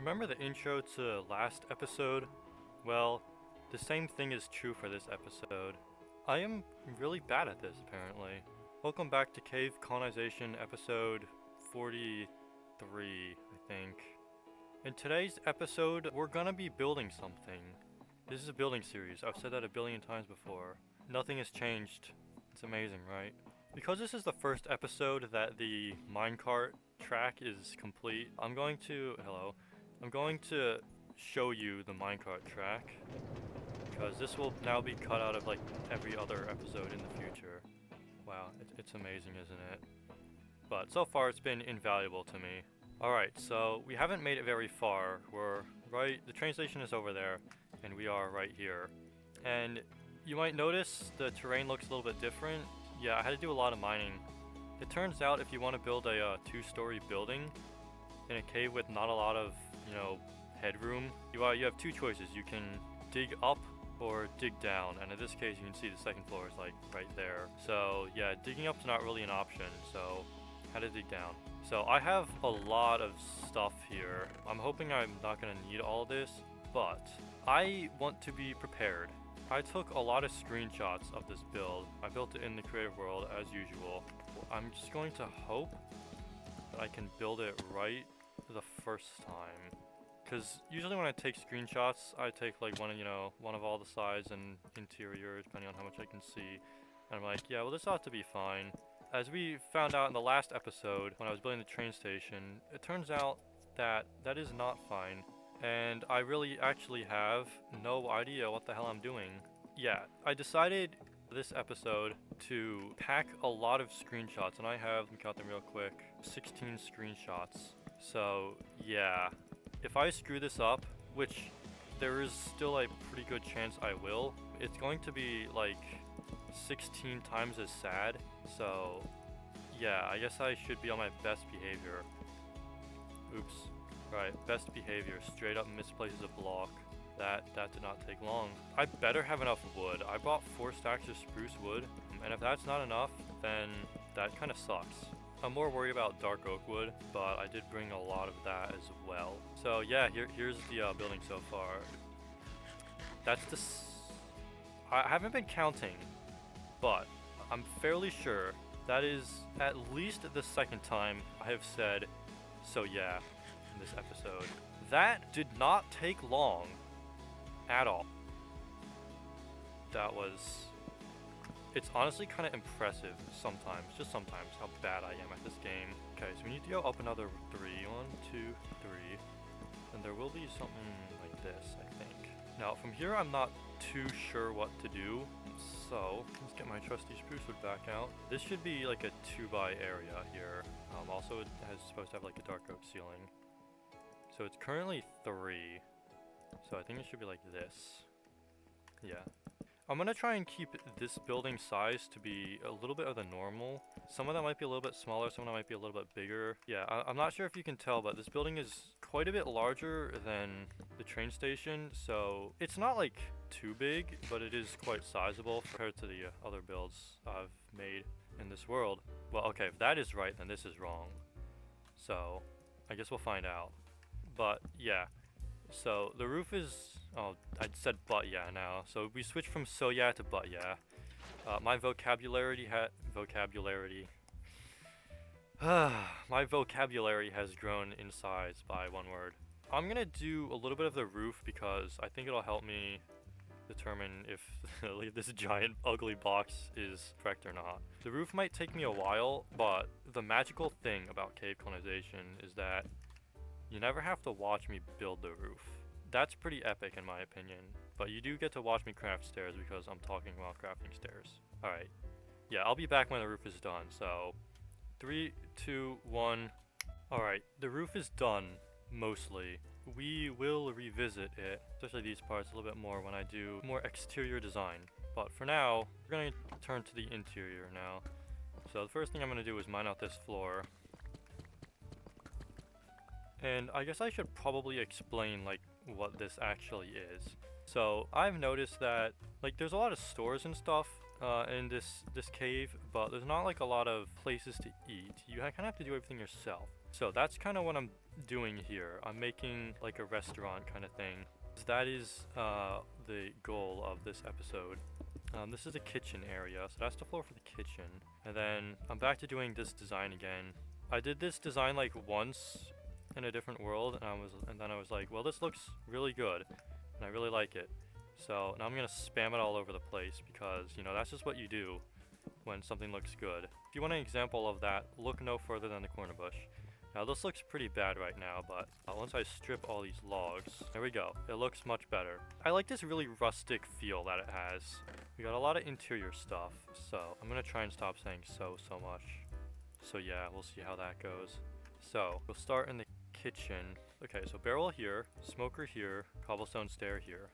Remember the intro to last episode? Well, the same thing is true for this episode. I am really bad at this, apparently. Welcome back to Cave Colonization episode 43, I think. In today's episode, we're gonna be building something. This is a building series. I've said that a billion times before. Nothing has changed. It's amazing, right? Because this is the first episode that the minecart track is complete, I'm going to show you the minecart track, because this will now be cut out of like every other episode in the future. Wow, it's amazing, isn't it? But so far it's been invaluable to me. Alright, so we haven't made it very far. The train station is over there, and we are right here. And you might notice the terrain looks a little bit different. Yeah, I had to do a lot of mining. It turns out if you want to build a two-story building in a cave with not a lot of, headroom, you have two choices. You can dig up or dig down, and in this case you can see the second floor is like right there. So yeah, digging up's not really an option, so how to dig down. So I have a lot of stuff here. I'm hoping I'm not going to need all of this, but I want to be prepared. I took a lot of screenshots of this build. I built it in the creative world as usual. I'm just going to hope that I can build it right the first time. Because usually when I take screenshots, I take like one of all the sides and interior, depending on how much I can see. And I'm like, yeah, well this ought to be fine. As we found out in the last episode, when I was building the train station, it turns out that that is not fine. And I really actually have no idea what the hell I'm doing. Yeah, I decided this episode to pack a lot of screenshots, and I have, let me count them real quick, 16 screenshots. So yeah, if I screw this up, which there is still a pretty good chance I will, it's going to be like 16 times as sad. So yeah, I guess I should be on my best behavior. Oops. Right, best behavior, straight up misplaces a block. That did not take long. I better have enough wood. I brought 4 stacks of spruce wood, and if that's not enough, then that kind of sucks. I'm more worried about dark oak wood, but I did bring a lot of that as well. So yeah, here's the building so far. I haven't been counting, but I'm fairly sure that is at least the second time I have said, so yeah, in this episode. That did not take long at all. It's honestly kind of impressive sometimes, just sometimes, how bad I am at this game. Okay, so we need to go up another 3. 1, 2, 3. And there will be something like this, I think. Now, from here I'm not too sure what to do. So, let's get my trusty spruce wood back out. This should be like a 2x area here. Also, it has supposed to have like a dark oak ceiling. So it's currently 3. So I think it should be like this. Yeah. I'm gonna try and keep this building size to be a little bit of the normal. Some of that might be a little bit smaller, some of that might be a little bit bigger. Yeah, I'm not sure if you can tell, but this building is quite a bit larger than the train station. So it's not like too big, but it is quite sizable compared to the other builds I've made in this world. Well, okay, if that is right, then this is wrong. So I guess we'll find out. But yeah, so the roof is, oh, I said but yeah now. So we switched from so yeah to but yeah. My vocabulary has grown in size by 1 word. I'm gonna do a little bit of the roof because I think it'll help me determine if this giant ugly box is correct or not. The roof might take me a while, but the magical thing about cave colonization is that you never have to watch me build the roof. That's pretty epic in my opinion, but you do get to watch me craft stairs because I'm talking while crafting stairs. Alright, yeah, I'll be back when the roof is done, so 3, 2, 1. Alright, the roof is done, mostly. We will revisit it, especially these parts a little bit more when I do more exterior design. But for now, we're going to turn to the interior now. So the first thing I'm going to do is mine out this floor. And I guess I should probably explain like what this actually is. So I've noticed that like there's a lot of stores and stuff in this cave, but there's not like a lot of places to eat. You kind of have to do everything yourself. So that's kind of what I'm doing here. I'm making like a restaurant kind of thing. That is the goal of this episode. This is the kitchen area, so that's the floor for the kitchen. And then I'm back to doing this design again. I did this design like once in a different world, and then I was like, well, this looks really good, and I really like it. So now I'm gonna spam it all over the place because, you know, that's just what you do when something looks good. If you want an example of that, look no further than the corner bush. Now this looks pretty bad right now, but once I strip all these logs, there we go. It looks much better. I like this really rustic feel that it has. We got a lot of interior stuff, so I'm gonna try and stop saying so much. So yeah, we'll see how that goes. So we'll start in the kitchen. Okay, so barrel here, smoker here, cobblestone stair here.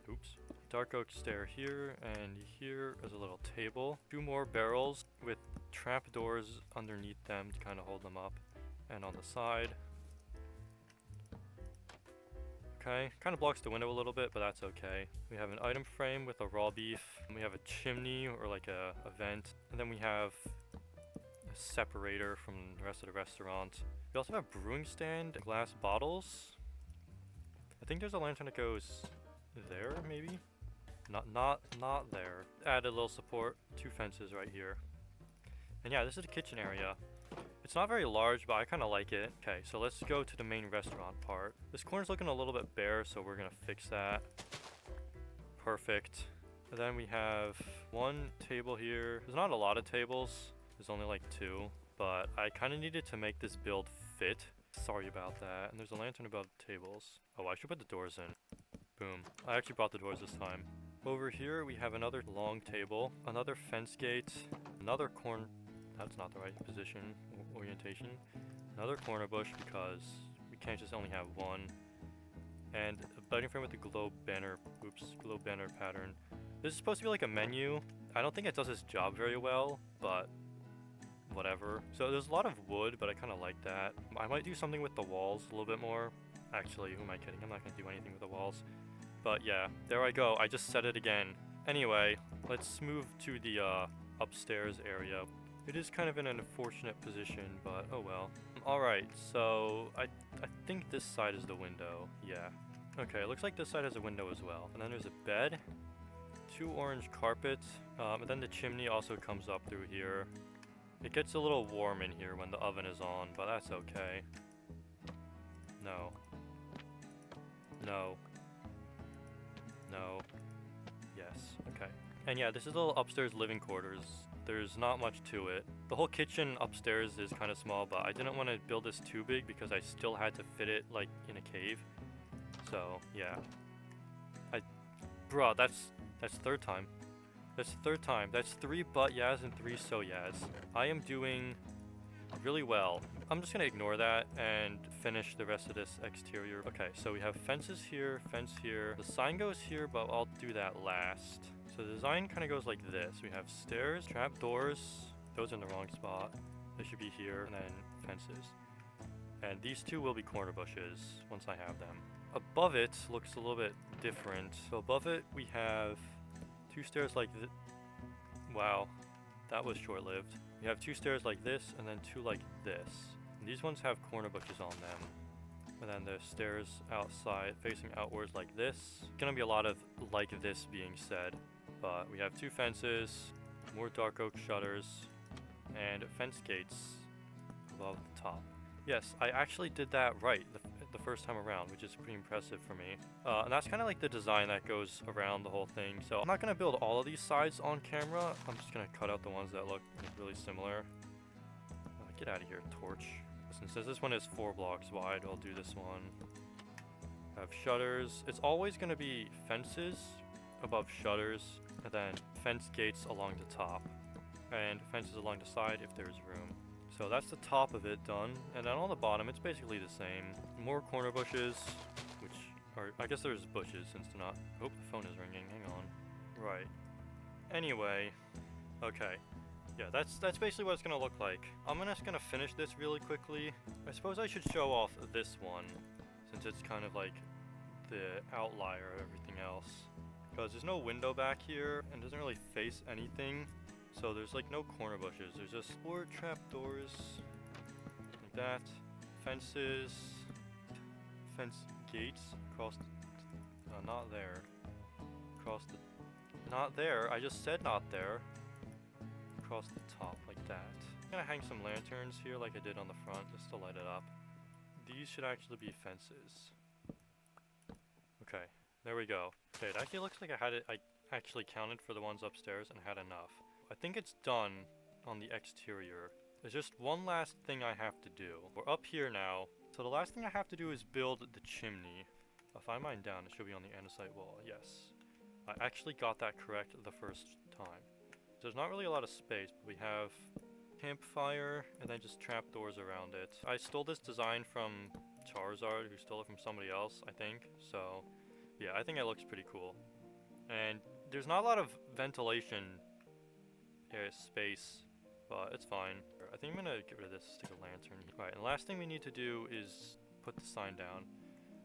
Oops. Dark oak stair here, and here is a little table. 2 more barrels with trap doors underneath them to kind of hold them up. And on the side. Okay, kind of blocks the window a little bit, but that's okay. We have an item frame with a raw beef. And we have a chimney or like a vent. And then we have a separator from the rest of the restaurant. We also have a brewing stand, glass bottles. I think there's a lantern that goes there, maybe? Not there. Added a little support, 2 fences right here. And yeah, this is the kitchen area. It's not very large, but I kind of like it. Okay, so let's go to the main restaurant part. This corner's looking a little bit bare, so we're gonna fix that. Perfect. And then we have 1 table here. There's not a lot of tables. There's only like 2, but I kind of needed to make this build fit. Sorry about that. And there's a lantern above the tables. Oh, I should put the doors in. Boom. I actually brought the doors this time. Over here, we have another long table, another fence gate, another that's not the right position, orientation. Another corner bush because we can't just only have 1. And a lighting frame with a globe banner pattern. This is supposed to be like a menu. I don't think it does its job very well, but whatever. So there's a lot of wood, but I kind of like that. I might do something with the walls a little bit more. Actually, who am I kidding? I'm not going to do anything with the walls. But yeah, there I go. I just said it again. Anyway, let's move to the upstairs area. It is kind of in an unfortunate position, but oh well. Alright, so I think this side is the window. Yeah. Okay, it looks like this side has a window as well. And then there's a bed, 2 orange carpets, and then the chimney also comes up through here. It gets a little warm in here when the oven is on, but that's okay. No. No. No. Yes. Okay. And yeah, this is a little upstairs living quarters. There's not much to it. The whole kitchen upstairs is kind of small, but I didn't want to build this too big because I still had to fit it like in a cave. So yeah. Bruh, that's 3rd time. That's 3rd time. That's 3 but yas and 3 so yas. I am doing really well. I'm just gonna ignore that and finish the rest of this exterior. Okay, so we have fences here, fence here. The sign goes here, but I'll do that last. So the design kind of goes like this. We have stairs, trap doors. Those are in the wrong spot. They should be here, and then fences. And these 2 will be corner bushes once I have them. Above it looks a little bit different. So above it we have 2 stairs like this. Wow, that was short-lived. We have 2 stairs like this, and then 2 like this. And these ones have corner bushes on them. And then the stairs outside, facing outwards like this. Gonna be a lot of like this being said. But we have 2 fences, more dark oak shutters, and fence gates above the top. Yes, I actually did that right the first time around, which is pretty impressive for me. And that's kind of like the design that goes around the whole thing. So I'm not going to build all of these sides on camera. I'm just going to cut out the ones that look really similar. Get out of here, torch. Since this one is 4 blocks wide, I'll do this one. I have shutters. It's always going to be fences above shutters, and then fence gates along the top, and fences along the side if there's room. So that's the top of it done, and then on the bottom it's basically the same. More corner bushes, which are, I guess there's bushes since they're not. Oh, the phone is ringing, hang on. Right. Anyway, okay. Yeah, that's basically what it's gonna look like. I'm just gonna finish this really quickly. I suppose I should show off this one, since it's kind of like the outlier of everything else. Because there's no window back here, and doesn't really face anything. So there's like no corner bushes. There's just 4 trapdoors. that. Fences. Fence gates across the... not there. Across the... Not there. I just said not there. Across the top like that. I'm gonna hang some lanterns here like I did on the front just to light it up. These should actually be fences. Okay, there we go. Okay, it actually looks like I actually counted for the ones upstairs and had enough. I think it's done on the exterior. There's just one last thing I have to do. We're up here now, so the last thing I have to do is build the chimney. If I mine down, it should be on the andesite wall, yes. I actually got that correct the first time. There's not really a lot of space, but we have campfire and then just trapdoors around it. I stole this design from Charizard, who stole it from somebody else, I think. So, yeah, I think it looks pretty cool. And there's not a lot of ventilation space, but it's fine. I think I'm gonna get rid of this, stick a lantern. Right, and the last thing we need to do is put the sign down.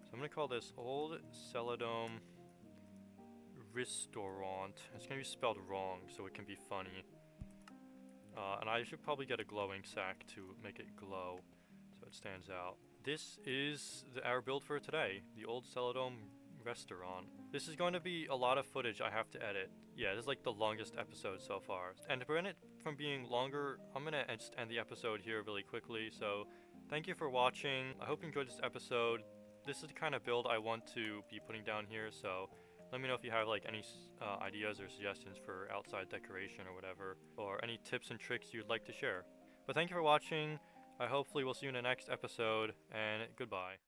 So I'm gonna call this Old Seladome Restaurant. It's gonna be spelled wrong, so it can be funny. And I should probably get a glowing sack to make it glow, so it stands out. This is our build for today, the Old Seladome Restaurant. This is going to be a lot of footage I have to edit. Yeah, this is like the longest episode so far. And to prevent it from being longer, I'm gonna just end the episode here really quickly. So, thank you for watching. I hope you enjoyed this episode. This is the kind of build I want to be putting down here, so let me know if you have like any ideas or suggestions for outside decoration or whatever, or any tips and tricks you'd like to share. But thank you for watching. I hopefully will see you in the next episode, and goodbye.